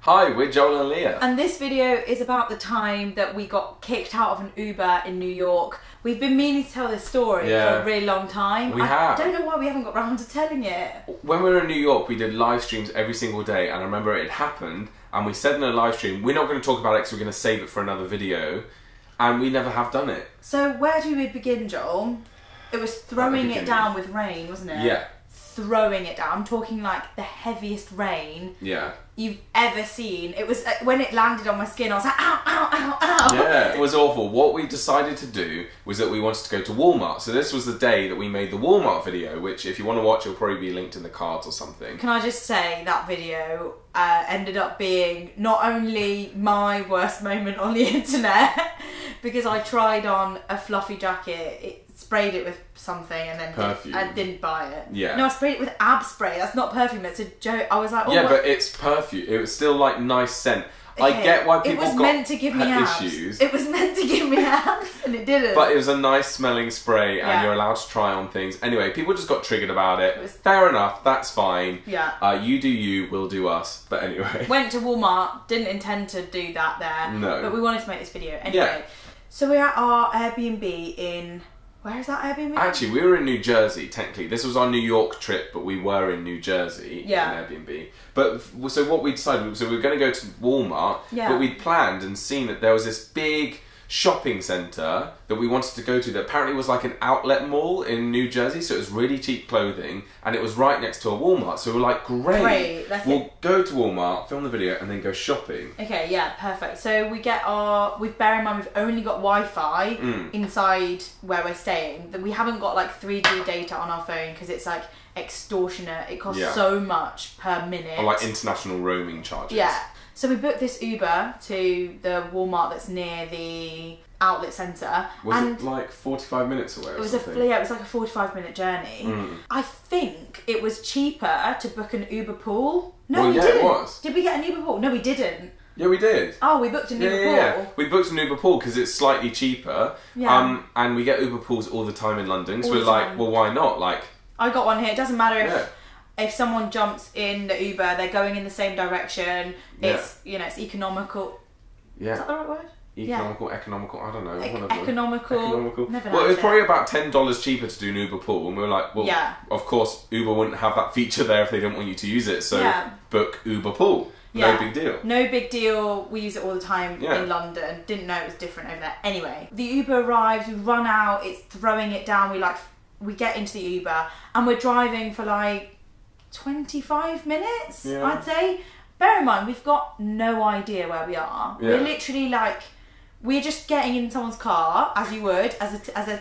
Hi, we're Joel and Lia. And this video is about the time that we got kicked out of an Uber in New York. We've been meaning to tell this story for a really long time. We have. I don't know why we haven't got round to telling it. When we were in New York, we did live streams every single day, and I remember it happened, and we said in a live stream, we're not going to talk about it because we're going to save it for another video, and we never have done it. So where do we begin, Joel? It was throwing it down with rain, wasn't it? Yeah. Throwing it down. I'm talking like the heaviest rain you've ever seen. It was when it landed on my skin, I was like, ow, ow, ow, ow. Yeah, it was awful. What we decided to do was that we wanted to go to Walmart. So this was the day that we made the Walmart video, which if you want to watch, it'll probably be linked in the cards or something. Can I just say that video ended up being not only my worst moment on the internet, because I tried on a fluffy jacket, sprayed it with something and then perfume. I didn't buy it. Yeah. No, I sprayed it with ab spray. That's not perfume. It's a joke. I was like, oh, yeah, but it's perfume. It was still like nice scent. Okay. I get why people got meant to give me abs. issues. It was meant to give me abs, and it didn't. But it was a nice smelling spray, and you're allowed to try on things. Anyway, people just got triggered about it. Fair enough. That's fine. Yeah. You do you, we'll do us. But anyway. Went to Walmart. Didn't intend to do that there. No. But we wanted to make this video anyway. So we're at our Airbnb in. Where is that Airbnb? Actually, we were in New Jersey, technically. This was our New York trip, but we were in New Jersey in Airbnb. But, so what we decided, so we were going to go to Walmart, but we'd planned and seen that there was this big shopping centre that we wanted to go to that apparently was like an outlet mall in New Jersey, so it was really cheap clothing, and it was right next to a Walmart, so we were like, great we'll go to Walmart, film the video, and then go shopping. Okay, yeah, perfect. So we get bear in mind we've only got Wi-Fi inside where we're staying, that we haven't got like 3G data on our phone because it's like extortionate, it costs so much per minute. Or like international roaming charges. Yeah. So we booked this Uber to the Walmart that's near the outlet centre. Was it like 45 minutes away or something? It was like a 45-minute journey. I think it was cheaper to book an Uber pool. No, we didn't. It was. Did we get an Uber pool? No, we didn't. Yeah, we did. Oh, we booked an Uber pool. Yeah. We booked an Uber pool because it's slightly cheaper. Yeah. And we get Uber pools all the time in London. So we're like, well, why not? Like, I got one here. It doesn't matter if someone jumps in the Uber, they're going in the same direction. It's it's economical. Yeah. Is that the right word? Economical, I don't know. Economical. Never well, it was probably about $10 cheaper to do an Uber pool, and we were like, well, of course, Uber wouldn't have that feature there if they didn't want you to use it, so book Uber pool. No big deal. No big deal. We use it all the time in London. Didn't know it was different over there. Anyway, the Uber arrives, we run out, it's throwing it down, we get into the Uber, and we're driving for like 25 minutes, I'd say. Bear in mind, we've got no idea where we are. We're literally like, we're just getting in someone's car, as you would,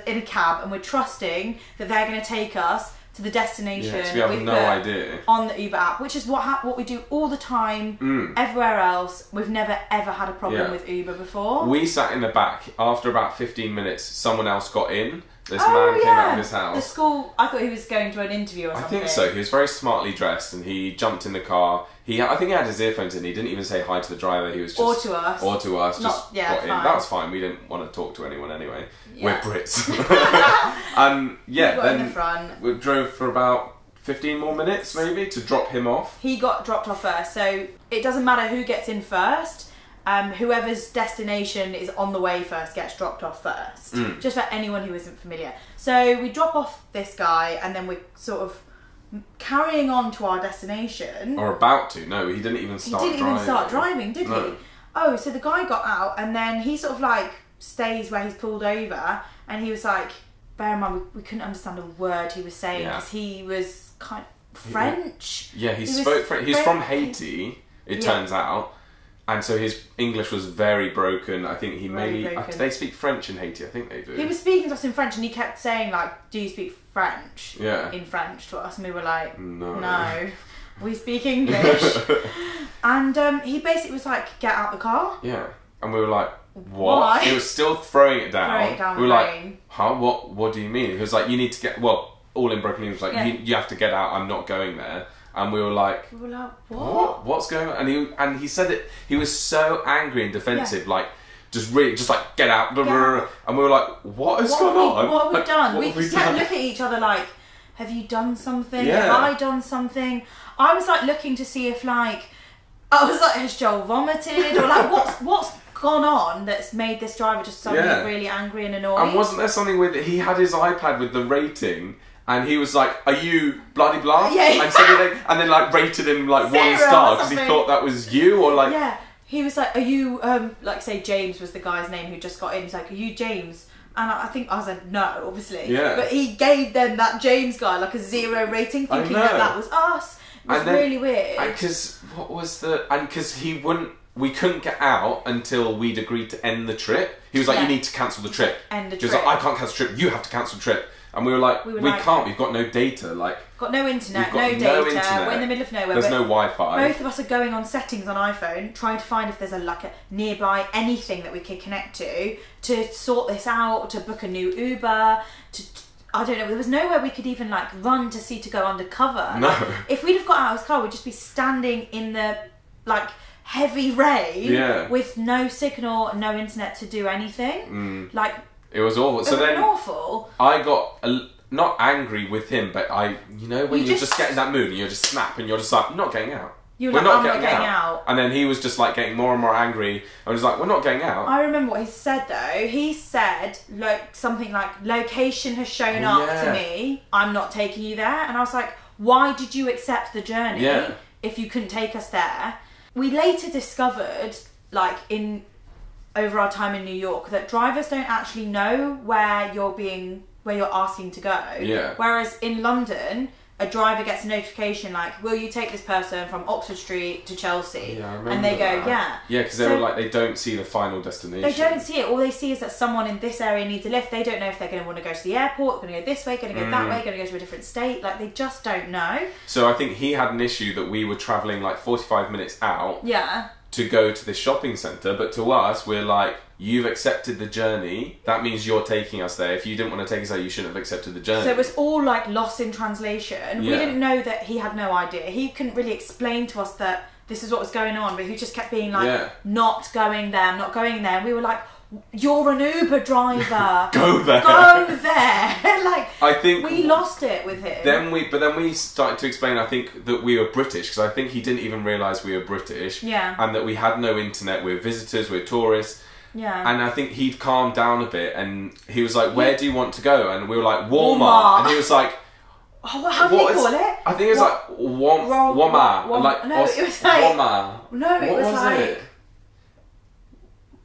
in a cab, and we're trusting that they're going to take us to the destination we have no idea on the Uber app, which is what we do all the time, everywhere else. We've never ever had a problem with Uber before. We sat in the back. After about 15 minutes, someone else got in. This man came out of his house. The school, I thought he was going to an interview or something. I think so. He was very smartly dressed and he jumped in the car. I think he had his earphones in. He didn't even say hi to the driver. He was just... Or to us. Just got in. That was fine. We didn't want to talk to anyone anyway. Yeah. We're Brits. We got in the front. We drove for about 15 more minutes maybe to drop him off. He got dropped off first. So it doesn't matter who gets in first. Whoever's destination is on the way first gets dropped off first. Just for anyone who isn't familiar. So we drop off this guy and then we're sort of carrying on to our destination. Or about to. No, he didn't even start driving. He didn't even start driving, did he? Oh, so the guy got out and then he sort of like stays where he's pulled over and he was like, bear in mind, we couldn't understand a word he was saying because he was kind of French. Yeah, he spoke French. He's from Haiti, it turns out. And so his English was very broken. I think he do they speak French in Haiti? I think they do. He was speaking to us in French and he kept saying like, do you speak French? Yeah. In French to us. And we were like, no. We speak English. And he basically was like, get out the car. Yeah. And we were like, what? Why? He was still throwing it down. Throwing it down we were like, huh? What do you mean? He was like, you need to get, all in broken English, like, you have to get out, I'm not going there. And we were like, what? What's going on? And he said it. He was so angry and defensive, like just like get out. And we were like, what has gone on? What have we done? We just kept looking at each other like, have you done something? Yeah. Have I done something? I was like looking to see if like, I was like, has Joel vomited? Or like, what's gone on that's made this driver just suddenly really angry and annoyed? And wasn't there something with, he had his iPad with the rating, and he was like, are you bloody blah? Yeah. And then like rated him like 1 star because he thought that was you, or like... Yeah. He was like, are you, like say James was the guy's name who just got in. He's like, are you James? And I think I said no, obviously. Yeah. But he gave them that James guy like a 0 rating, thinking that was us. It was really weird. And because we couldn't get out until we'd agreed to end the trip. He was like, you need to cancel the trip. End the trip. He was trip. like, I can't cancel the trip. You have to cancel the trip. And we were like, we can't. We've got no data. Like, got no internet, no data. We're in the middle of nowhere. There's no Wi-Fi. Both of us are going on settings on iPhone, trying to find if there's a nearby anything that we could connect to sort this out, to book a new Uber, I don't know. There was nowhere we could even like run to go undercover. No. Like, if we'd have got out of his car, we'd just be standing in the like heavy rain with no signal, no internet to do anything. Like. It was awful. So then awful. I got not angry with him, but when you just get in that mood and you're just snap and you're just like, I'm not getting out. We're not getting out. And then he was just like getting more and more angry. I was like, we're not getting out. I remember what he said though. He said like something like, location has shown up to me. I'm not taking you there. And I was like, why did you accept the journey if you couldn't take us there? We later discovered over our time in New York that drivers don't actually know where you're asking to go. Yeah. Whereas in London, a driver gets a notification like, will you take this person from Oxford Street to Chelsea? Yeah, I remember and they go, Yeah, because they were like, they don't see the final destination. They don't see it. All they see is that someone in this area needs a lift. They don't know if they're going to want to go to the airport, going to go this way, going to go that way, going to go to a different state. Like, they just don't know. So I think he had an issue that we were travelling like 45 minutes out. Yeah. To go to this shopping centre, but to us, we're like, you've accepted the journey, that means you're taking us there. If you didn't want to take us there, you shouldn't have accepted the journey. So it was all like lost in translation. We didn't know that he had no idea. He couldn't really explain to us that this is what was going on, but he just kept being like, not going there, I'm not going there. And we were like, you're an Uber driver. Go there. Go there. Like, I think we lost it with him. Then we started to explain, I think, that we were British, because I think he didn't even realise we were British. Yeah. And that we had no internet, we're visitors, we're tourists. Yeah. And I think he'd calmed down a bit, and he was like, where do you want to go? And we were like, Walmart. And he was like, how do they call it? I think it was like Walmart. Like, no, it was like Walmart. No, it what was like it?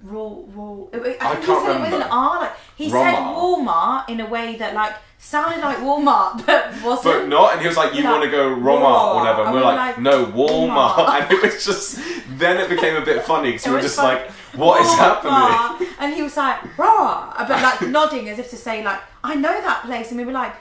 I can't remember. With an R. Like, he said Walmart in a way that like sounded like Walmart, but wasn't. But not. And he was like, "You want to go Walmart or whatever?" And we were like, "No, Walmart." And it was just. Then it became a bit funny because we were just like, "What is happening?" And he was like, "Rah," but like nodding as if to say, like, "I know that place." And we were like,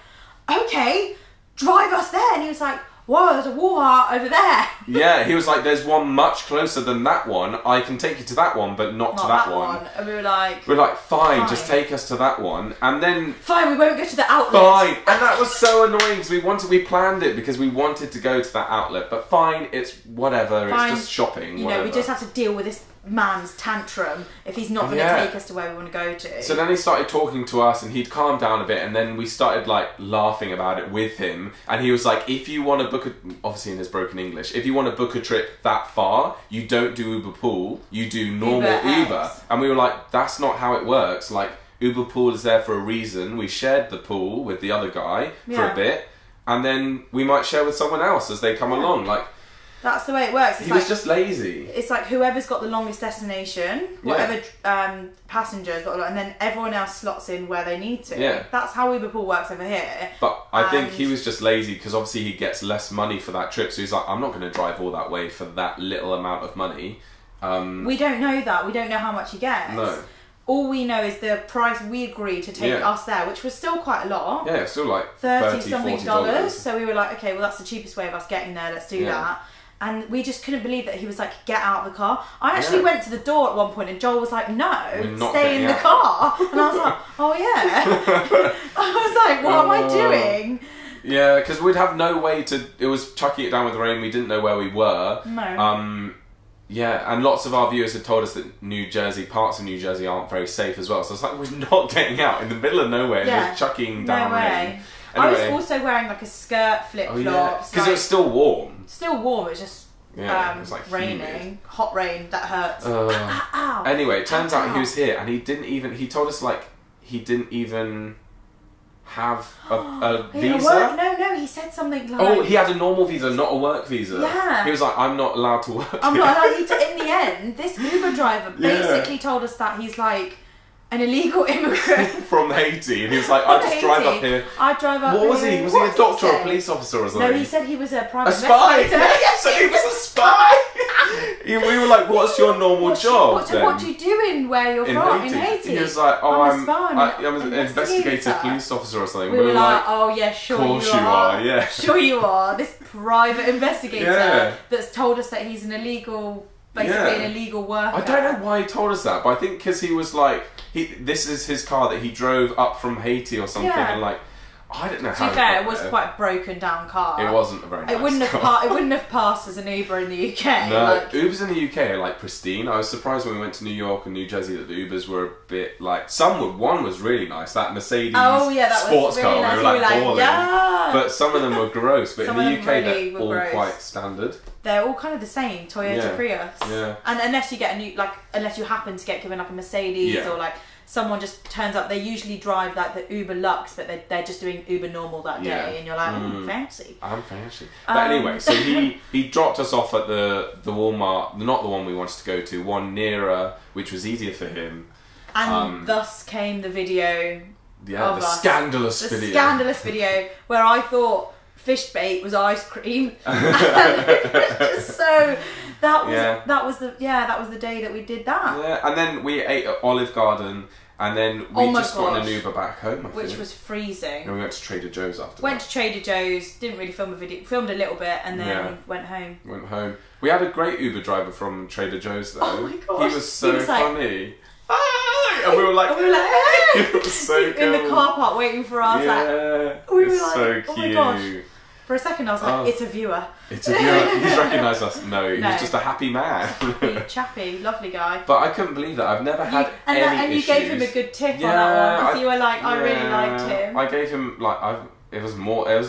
"Okay, drive us there." And he was like, whoa, there's a Walmart over there. Yeah, he was like, there's one much closer than that one. I can take you to that one, but not to that one. And we were like, fine, just take us to that one. And then... Fine, we won't go to the outlet. Fine. And that was so annoying because we planned it because we wanted to go to that outlet. But fine, it's whatever. Fine. It's just shopping. You know, we just have to deal with this man's tantrum if he's not going to take us to where we want to go to. So then he started talking to us and he'd calmed down a bit, and then we started like laughing about it with him, and he was like, if you want to book obviously in his broken English, if you want to book a trip that far, you don't do Uber Pool, you do normal Uber. And we were like, that's not how it works. Like, Uber Pool is there for a reason. We shared the pool with the other guy for a bit, and then we might share with someone else as they come along. Like, that's the way it works. It's he was just lazy. It's like whoever's got the longest destination, whatever passengers got, and then everyone else slots in where they need to. Yeah. That's how Uber Pool works over here. But I think he was just lazy because obviously he gets less money for that trip. So he's like, I'm not going to drive all that way for that little amount of money. We don't know that. We don't know how much he gets. No. All we know is the price we agreed to take us there, which was still quite a lot. Yeah, still like $30-something. $40. So we were like, okay, well that's the cheapest way of us getting there. Let's do that. And we just couldn't believe that he was like, get out of the car. I actually went to the door at one point and Joel was like, no, stay in the car. And I was like, oh yeah. I was like, what am I doing? Yeah, because we'd have no way to... It was chucking it down with the rain. We didn't know where we were. No. Yeah, and lots of our viewers had told us that New Jersey, parts of New Jersey aren't very safe as well. So it's like, we're not getting out in the middle of nowhere. We're chucking down rain. Anyway. I was also wearing like a skirt, flip-flops. Because it was still warm. Still warm, it was just it was like raining. humid. Hot rain, that hurts. Ow. Anyway, it turns out he was here and he told us like he didn't even have a visa. No, he said something like... Oh, he had a normal visa, not a work visa. Yeah. He was like, I'm not allowed to work I'm here. not allowed to... In the end, this Uber driver basically told us that he's like an illegal immigrant. From Haiti. And he was like, I just drive up here. I drive up here. What was he? Was he a doctor or a police officer or something? No, he said he was a private spy. investigator. So he was a spy. We were like, what's your normal job? What do you do in where you're from? In Haiti? He was like, oh, I'm an investigator, police officer or something. We were like, oh yeah, sure you are. Of course you are, yeah. Sure you are. This private investigator that's told us that he's an illegal, basically an illegal worker. I don't know why he told us that, but I think because he was like, this is his car that he drove up from Haiti or something, and like, I don't know how. To be fair, it was quite a broken down car. It wasn't a very nice car. It wouldn't have passed as an Uber in the UK. No, like, Ubers in the UK are like pristine. I was surprised when we went to New York and New Jersey that the Ubers were a bit like one was really nice, that Mercedes sports car. Nice. We were like balling. Yeah. But some of them were gross. But in the UK, they're all gross. quite standard. They're all kind of the same, Toyota Prius. Yeah. And unless you get unless you happen to get given like a Mercedes or like someone just turns up, they usually drive like the Uber Lux, but they're just doing Uber normal that day, and you're like, fancy. I'm fancy. But anyway, so he dropped us off at the Walmart, not the one we wanted to go to, one nearer, which was easier for him. And thus came the video. Yeah, the scandalous video. The scandalous video where I thought fish bait was ice cream. So that was the day that we did that. Yeah, and then we ate at Olive Garden, and then we just got in an Uber back home. Which was freezing. And we went to Trader Joe's after. Went to Trader Joe's. Didn't really film a video. Filmed a little bit, and then went home. Went home. We had a great Uber driver from Trader Joe's though. Oh my gosh, he was so funny. Hi! And we were like, hey! It was so cool. In the car park waiting for us. Yeah, we were so like, cute. Oh my gosh. For a second I was like, it's a viewer. It's a viewer. He's recognised us. No, he's just a happy man. Chappy, lovely guy. But I couldn't believe that. I've never had any issues. And you gave him a good tip on that one. Because you were like, I really liked him. I gave him, like, it was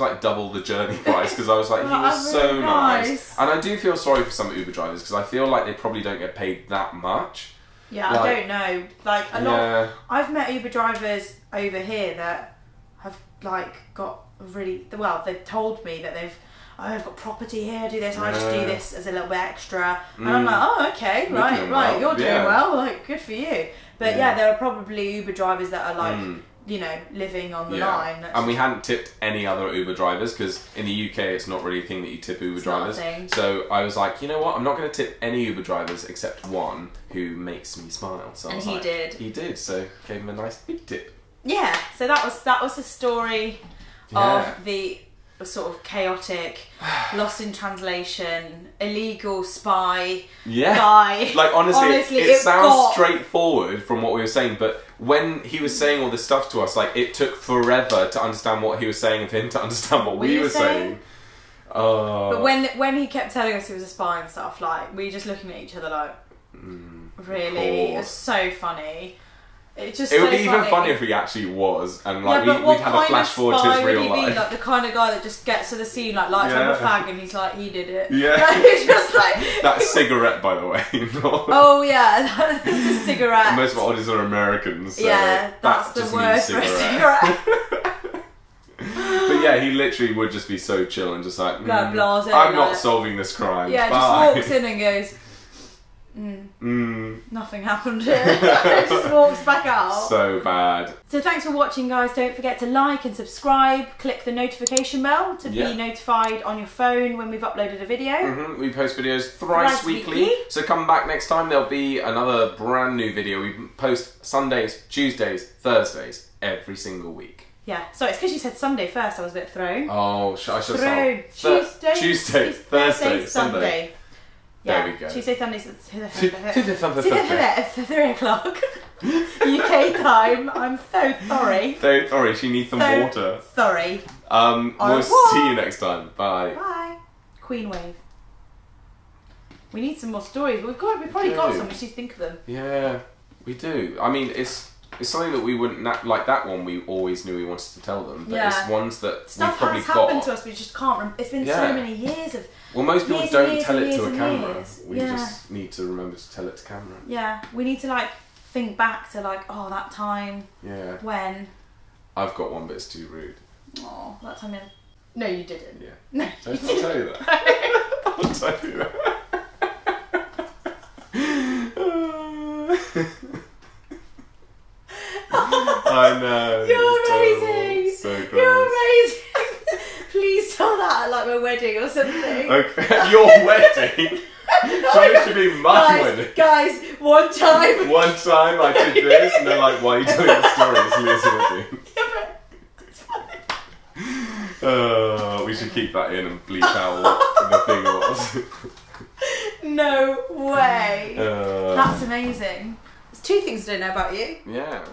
like double the journey price because I was like, he was so really nice. And I do feel sorry for some Uber drivers because I feel like they probably don't get paid that much. Yeah, like, I don't know. Like, a lot. I've met Uber drivers over here that have, like, got really they've told me that I've got property here, do this, I just do this as a little bit extra, and I'm like, oh okay, right, you're doing well, like, good for you. But there are probably Uber drivers that are like you know, living on the line. And we hadn't tipped any other Uber drivers because in the UK it's not really a thing that you tip Uber drivers. So I was like, you know what, I'm not going to tip any Uber drivers except one who makes me smile. So and he did. He did, so gave him a nice big tip. Yeah, so that was the story of the sort of chaotic, lost in translation, illegal spy guy. Like honestly it sounds straightforward from what we were saying, but when he was saying all this stuff to us, like it took forever to understand what he was saying and for him to understand what we were saying. But when he kept telling us he was a spy and stuff, like we were just looking at each other like, really? It was so funny. It would be even funnier if he actually was, and like we'd have a flash forward to his real life. Like the kind of guy that just gets to the scene, like lights up a fag, and he's like, he did it. Yeah, it's just like that cigarette, by the way. Oh yeah, that's a cigarette. And most of our audience are Americans. So that's the word for a cigarette. But yeah, he literally would just be so chill and just like, I'm not solving this crime. Yeah, bye. just walks in and goes, nothing happened here. Just walks back out. So bad. So thanks for watching, guys. Don't forget to like and subscribe. Click the notification bell to be notified on your phone when we've uploaded a video. We post videos thrice weekly. So come back next time. There'll be another brand new video. We post Sundays, Tuesdays, Thursdays every single week. Yeah, so it's because you said Sunday first, I was a bit thrown. Oh, I should have Tuesday, Thursday, Sunday. There we go. Tuesday, Sunday, 3 o'clock UK time. I'm so sorry. So sorry, she needs some water. Sorry. We'll see you next time. Bye. Bye. Queen wave. We need some more stories. We've probably got some. We should think of them. Yeah, we do. I mean, it's it's something that we wouldn't like. That one we always knew we wanted to tell them, but it's ones that stuff we've probably has happened to us. We just can't. It's been so many years of. Well, most people don't tell it to a camera. We just need to remember to tell it to camera. Yeah, we need to like think back to like, oh, that time. Yeah. When. I've got one, but it's too rude. Oh, that time in. No, you didn't. Yeah. No, I'll tell you that. I'll tell you that. I know. You're amazing. So gross. You're amazing. Please tell that at like my wedding or something. Okay. Your wedding? It should be my wedding. Guys, one time. One time I did this, and they're like, "Why are you telling the story? It's Leah's wedding." We should keep that in and bleep out what the thing was. No way. That's amazing. There's 2 things I don't know about you. Yeah.